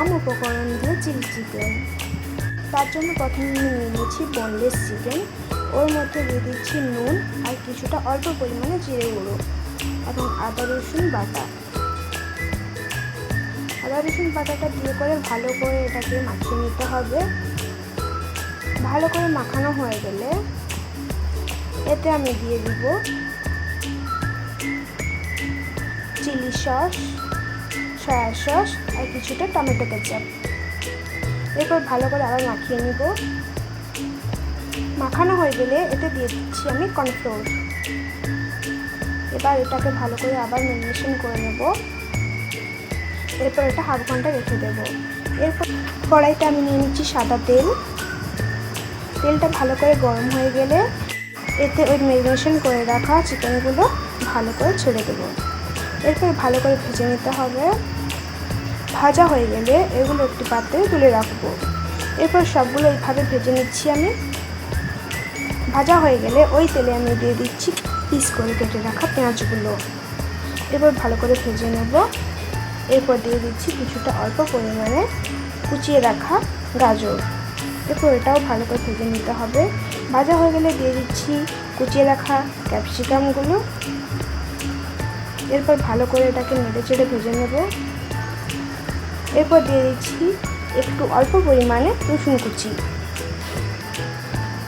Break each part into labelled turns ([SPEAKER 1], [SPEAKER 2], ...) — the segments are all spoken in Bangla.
[SPEAKER 1] কম উপকরণ দিয়ে চিলি চিকেন। তার জন্য প্রথমে আমি নিয়ে নিয়েছি বোনলেস চিকেন। ওর মধ্যে দিয়ে দিচ্ছি নুন আর কিছুটা অল্প পরিমাণে জিরে গুঁড়ো এবং আদা রসুন বাটা। আদা রসুন বাটাটা দিয়ে করে ভালো করে এটাকে মাখিয়ে নিতে হবে। ভালো করে মাখানো হয়ে গেলে এতে আমি দিয়ে দিব চিলি সস, সয়া সস আর কিছুটা টমেটো কেচাপ। এরপর ভালো করে আবার মাখিয়ে নিব। মাখানো হয়ে গেলে এতে দিয়ে দিচ্ছি আমি কর্নফ্লোর। এবার এটাকে ভালো করে আবার ম্যারিনেশন করে নেব। এরপর এটা হাফ ঘন্টা রেখে দেব। এরপর কড়াইতে আমি নিয়ে নিচ্ছি সাদা তেল। তেলটা ভালো করে গরম হয়ে গেলে এতে ওই ম্যারিনেশন করে রাখা চিকেনগুলো ভালো করে ছেড়ে দেবো। এরপর ভালো করে ভেজে নিতে হবে। ভাজা হয়ে গেলে এগুলো একটি পাত্রে তুলে রাখবো। এরপর সবগুলো এইভাবে ভেজে নিচ্ছি আমি। ভাজা হয়ে গেলে ওই তেলে আমি দিয়ে দিচ্ছি পিস করে কেটে রাখা পেঁয়াজগুলো। এরপর ভালো করে ভেজে নেব। এরপর দিয়ে দিচ্ছি কিছুটা অল্প পরিমাণে কুচিয়ে রাখা গাজর। এরপর এটাও ভালো করে ভেজে নিতে হবে। ভাজা হয়ে গেলে দিয়ে দিচ্ছি কুচিয়ে রাখা ক্যাপসিকামগুলো। এরপর ভালো করে এটাকে নেড়ে চেড়ে ভেজে নেব। এরপর দিয়ে দিচ্ছি একটু অল্প পরিমাণে রসুন কুচি,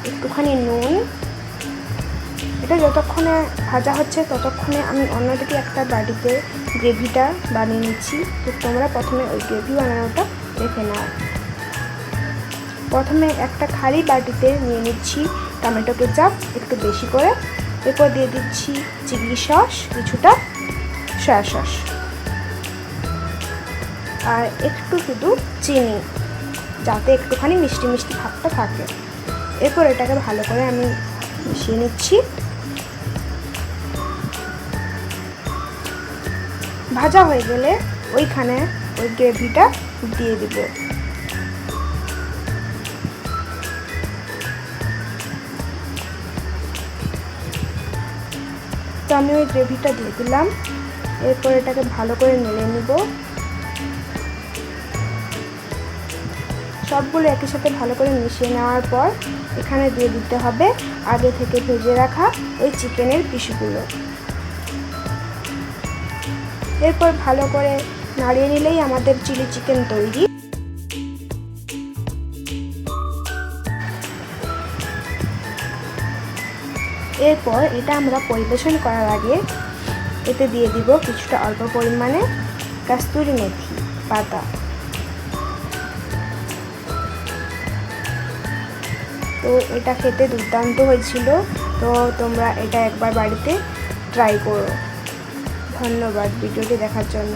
[SPEAKER 1] একটুখানি নুন। এটা যতক্ষণে ভাজা হচ্ছে ততক্ষণে আমি অন্যদিকে একটা বাটিতে গ্রেভিটা বানিয়ে নিচ্ছি। তো তোমরা প্রথমে ওই গ্রেভি বানানোটা দেখে নাও। প্রথমে একটা খালি বাটিতে নিয়ে নিচ্ছি টমেটো কেচাপ একটু বেশি করে। এরপর দিয়ে দিচ্ছি চিলি সস, কিছুটা সয়া সস আর একটু শুধু চিনি, যাতে একটুখানি মিষ্টি মিষ্টি ভাবটা থাকে। এরপর এটাকে ভালো করে আমি মিশিয়ে নিচ্ছি। ভাজা হয়ে গেলে ওইখানে ওই গ্রেভিটা দিয়ে দিব। তো আমি ওই গ্রেভিটা দিয়ে দিলাম। এরপর এটাকে ভালো করে নেড়ে নিব। সবগুলো একই সাথে ভালো করে মিশিয়ে নেওয়ার পর এখানে দিয়ে দিতে হবে আগে থেকে ভেজে রাখা ওই চিকেনের পিসগুলো। এরপর ভালো করে নাড়িয়ে নিলেই আমাদের চিলি চিকেন তৈরি। এরপর এটা আমরা পরিবেশন করার আগে এতে দিয়ে দিব কিছুটা অল্প পরিমাণে কাস্তুরি মেথি পাতা। তো এটা খেতে দুর্দান্ত হয়েছিল। তো তোমরা এটা একবার বাড়িতে ট্রাই করো। ধন্যবাদ ভিডিওটি দেখার জন্য।